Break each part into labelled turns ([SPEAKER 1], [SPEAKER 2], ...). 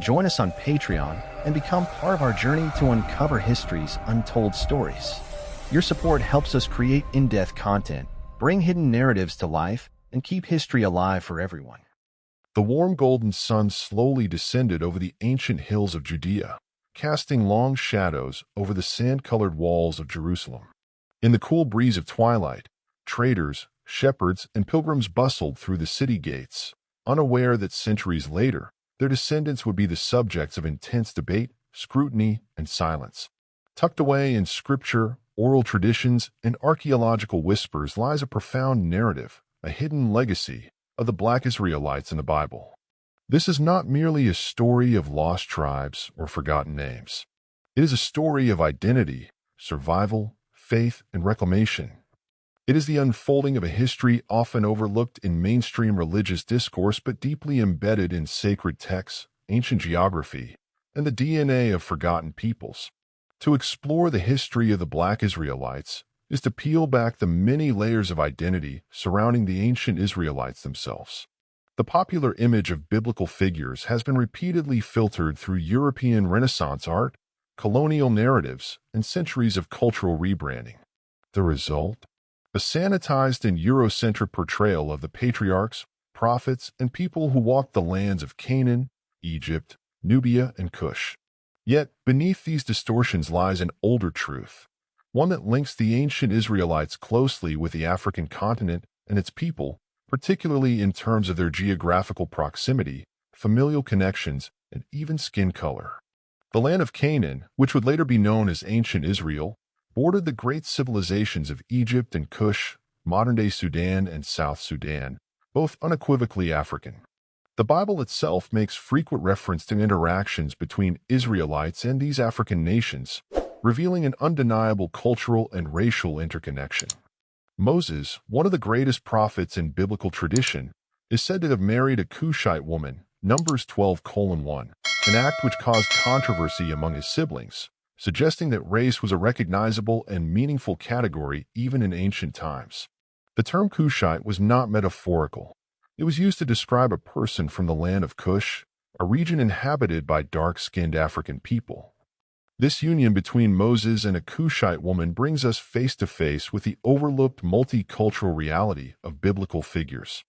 [SPEAKER 1] Join us on Patreon and become part of our journey to uncover history's untold stories. Your support helps us create in-depth content, bring hidden narratives to life, and keep history alive for everyone.
[SPEAKER 2] The warm golden sun slowly descended over the ancient hills of Judea, casting long shadows over the sand-colored walls of Jerusalem. In the cool breeze of twilight, traders, shepherds, and pilgrims bustled through the city gates, unaware that centuries later, their descendants would be the subjects of intense debate, scrutiny, and silence. Tucked away in scripture, oral traditions, and archaeological whispers lies a profound narrative, a hidden legacy of the Black Israelites in the Bible. This is not merely a story of lost tribes or forgotten names. It is a story of identity, survival, faith, and reclamation. It is the unfolding of a history often overlooked in mainstream religious discourse but deeply embedded in sacred texts, ancient geography, and the DNA of forgotten peoples. To explore the history of the Black Israelites is to peel back the many layers of identity surrounding the ancient Israelites themselves. The popular image of biblical figures has been repeatedly filtered through European Renaissance art, colonial narratives, and centuries of cultural rebranding. The result? A sanitized and Eurocentric portrayal of the patriarchs, prophets, and people who walked the lands of Canaan, Egypt, Nubia, and Cush. Yet, beneath these distortions lies an older truth, one that links the ancient Israelites closely with the African continent and its people, particularly in terms of their geographical proximity, familial connections, and even skin color. The land of Canaan, which would later be known as ancient Israel, bordered the great civilizations of Egypt and Cush, modern-day Sudan and South Sudan, both unequivocally African. The Bible itself makes frequent reference to interactions between Israelites and these African nations, revealing an undeniable cultural and racial interconnection. Moses, one of the greatest prophets in biblical tradition, is said to have married a Cushite woman, Numbers 12:1, an act which caused controversy among his siblings, suggesting that race was a recognizable and meaningful category even in ancient times. The term Cushite was not metaphorical. It was used to describe a person from the land of Cush, a region inhabited by dark-skinned African people. This union between Moses and a Cushite woman brings us face to face with the overlooked multicultural reality of biblical figures.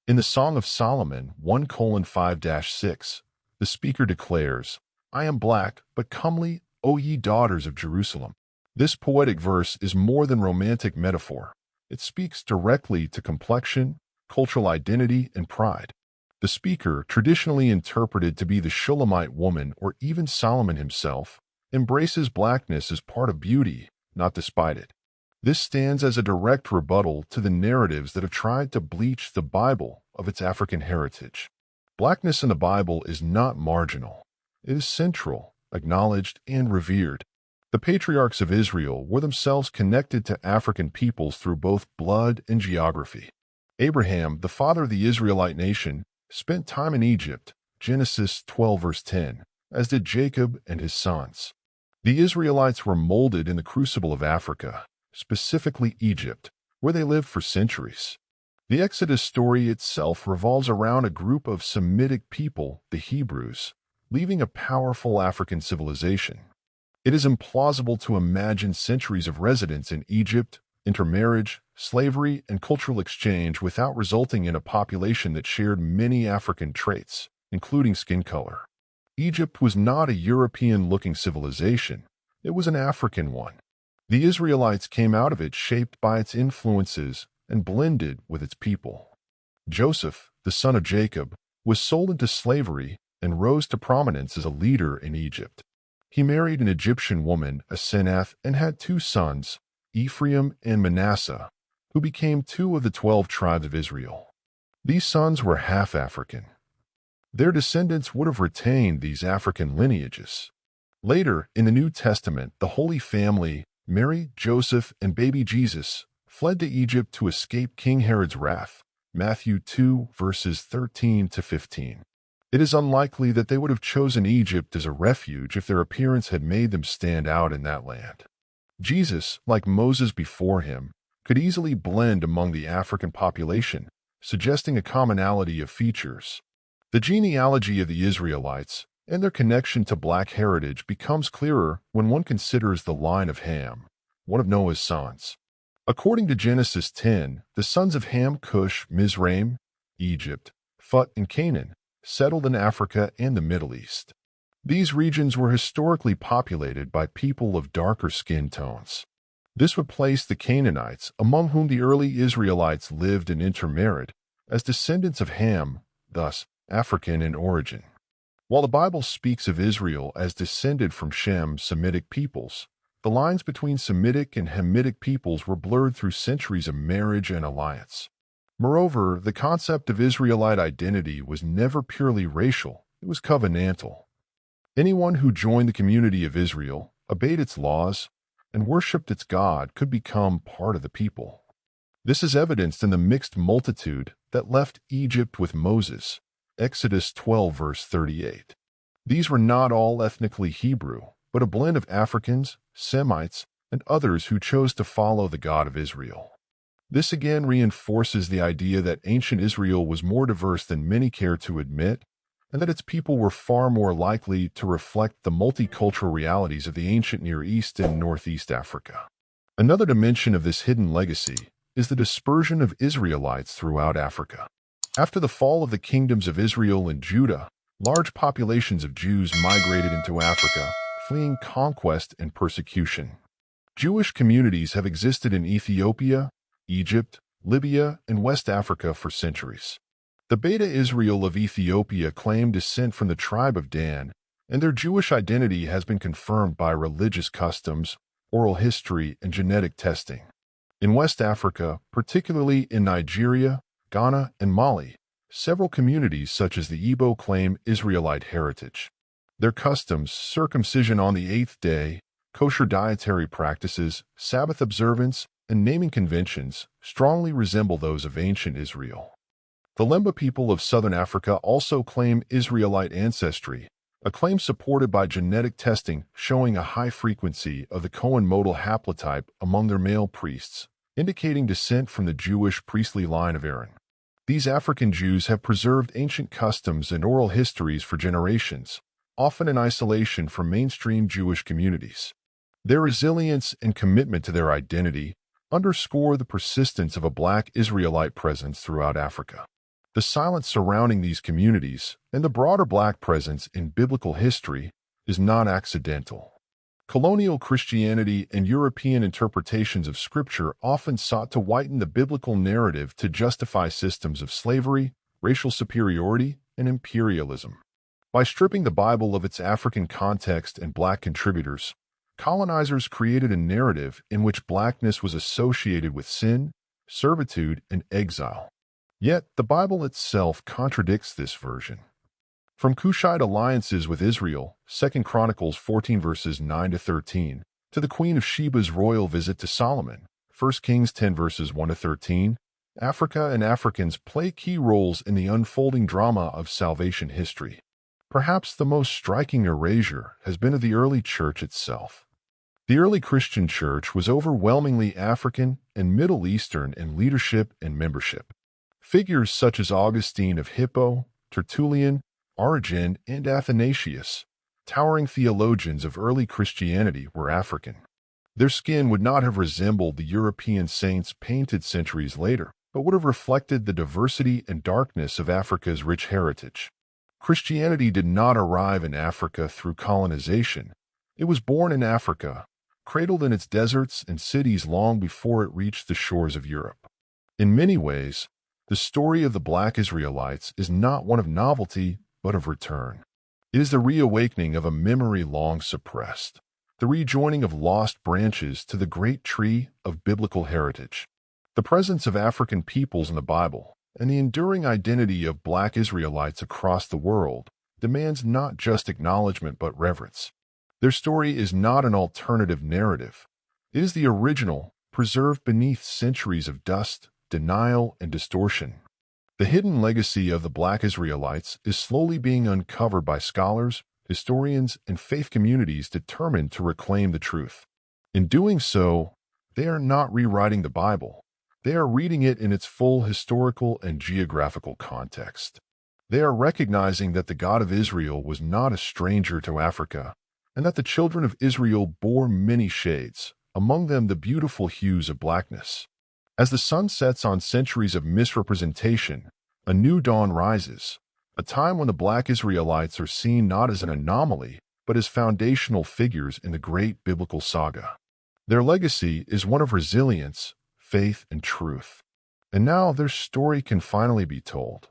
[SPEAKER 2] In the Song of Solomon 1:5-6, the speaker declares, "I am black, but comely, O ye daughters of Jerusalem." This poetic verse is more than romantic metaphor. It speaks directly to complexion, cultural identity, and pride. The speaker, traditionally interpreted to be the Shulamite woman or even Solomon himself, embraces blackness as part of beauty, not despite it. This stands as a direct rebuttal to the narratives that have tried to bleach the Bible of its African heritage. Blackness in the Bible is not marginal. It is central, acknowledged, and revered. The patriarchs of Israel were themselves connected to African peoples through both blood and geography. Abraham, the father of the Israelite nation, spent time in Egypt, Genesis 12:10, as did Jacob and his sons. The Israelites were molded in the crucible of Africa, specifically Egypt, where they lived for centuries. The Exodus story itself revolves around a group of Semitic people, the Hebrews, leaving a powerful African civilization. It is implausible to imagine centuries of residence in Egypt, intermarriage, slavery, and cultural exchange without resulting in a population that shared many African traits, including skin color. Egypt was not a European-looking civilization. It was an African one. The Israelites came out of it shaped by its influences and blended with its people. Joseph, the son of Jacob, was sold into slavery and rose to prominence as a leader in Egypt. He married an Egyptian woman, Asenath, and had two sons, Ephraim and Manasseh, who became two of the 12 tribes of Israel. These sons were half African. Their descendants would have retained these African lineages. Later, in the New Testament, the Holy Family, Mary, Joseph, and baby Jesus, fled to Egypt to escape King Herod's wrath, Matthew 2:13-15. It is unlikely that they would have chosen Egypt as a refuge if their appearance had made them stand out in that land. Jesus, like Moses before him, could easily blend among the African population, suggesting a commonality of features. The genealogy of the Israelites, and their connection to Black heritage becomes clearer when one considers the line of Ham, one of Noah's sons. According to Genesis 10, the sons of Ham, Cush, Mizraim, Egypt, Phut, and Canaan settled in Africa and the Middle East. These regions were historically populated by people of darker skin tones. This would place the Canaanites, among whom the early Israelites lived and intermarried, as descendants of Ham, thus African in origin. While the Bible speaks of Israel as descended from Shem, Semitic peoples, the lines between Semitic and Hamitic peoples were blurred through centuries of marriage and alliance. Moreover, the concept of Israelite identity was never purely racial, it was covenantal. Anyone who joined the community of Israel, obeyed its laws, and worshipped its God could become part of the people. This is evidenced in the mixed multitude that left Egypt with Moses, Exodus 12 verse 38. These were not all ethnically Hebrew, but a blend of Africans, Semites, and others who chose to follow the God of Israel. This again reinforces the idea that ancient Israel was more diverse than many care to admit, and that its people were far more likely to reflect the multicultural realities of the ancient Near East and Northeast Africa. Another dimension of this hidden legacy is the dispersion of Israelites throughout Africa. After the fall of the kingdoms of Israel and Judah, large populations of Jews migrated into Africa, fleeing conquest and persecution. Jewish communities have existed in Ethiopia, Egypt, Libya, and West Africa for centuries. The Beta Israel of Ethiopia claim descent from the tribe of Dan, and their Jewish identity has been confirmed by religious customs, oral history, and genetic testing. In West Africa, particularly in Nigeria, Ghana, and Mali, several communities such as the Igbo claim Israelite heritage. Their customs, circumcision on the eighth day, kosher dietary practices, Sabbath observance, and naming conventions strongly resemble those of ancient Israel. The Lemba people of southern Africa also claim Israelite ancestry, a claim supported by genetic testing showing a high frequency of the Cohen modal haplotype among their male priests, indicating descent from the Jewish priestly line of Aaron. These African Jews have preserved ancient customs and oral histories for generations, often in isolation from mainstream Jewish communities. Their resilience and commitment to their identity underscore the persistence of a Black Israelite presence throughout Africa. The silence surrounding these communities and the broader Black presence in biblical history is not accidental. Colonial Christianity and European interpretations of Scripture often sought to whiten the biblical narrative to justify systems of slavery, racial superiority, and imperialism. By stripping the Bible of its African context and Black contributors, colonizers created a narrative in which Blackness was associated with sin, servitude, and exile. Yet, the Bible itself contradicts this version. From Cushite alliances with Israel, 2 Chronicles 14 verses 9 to 13, to the Queen of Sheba's royal visit to Solomon, 1 Kings 10 verses 1 to 13, Africa and Africans play key roles in the unfolding drama of salvation history. Perhaps the most striking erasure has been of the early church itself. The early Christian church was overwhelmingly African and Middle Eastern in leadership and membership. Figures such as Augustine of Hippo, Tertullian, Origen, and Athanasius, towering theologians of early Christianity, were African. Their skin would not have resembled the European saints painted centuries later, but would have reflected the diversity and darkness of Africa's rich heritage. Christianity did not arrive in Africa through colonization. It was born in Africa, cradled in its deserts and cities long before it reached the shores of Europe. In many ways, the story of the Black Israelites is not one of novelty, but of return. It is the reawakening of a memory long suppressed, the rejoining of lost branches to the great tree of biblical heritage. The presence of African peoples in the Bible and the enduring identity of Black Israelites across the world demands not just acknowledgement but reverence. Their story is not an alternative narrative. It is the original, preserved beneath centuries of dust, denial, and distortion. The hidden legacy of the Black Israelites is slowly being uncovered by scholars, historians, and faith communities determined to reclaim the truth. In doing so, they are not rewriting the Bible. They are reading it in its full historical and geographical context. They are recognizing that the God of Israel was not a stranger to Africa, and that the children of Israel bore many shades, among them the beautiful hues of blackness. As the sun sets on centuries of misrepresentation, a new dawn rises, a time when the Black Israelites are seen not as an anomaly, but as foundational figures in the great biblical saga. Their legacy is one of resilience, faith, and truth. And now their story can finally be told.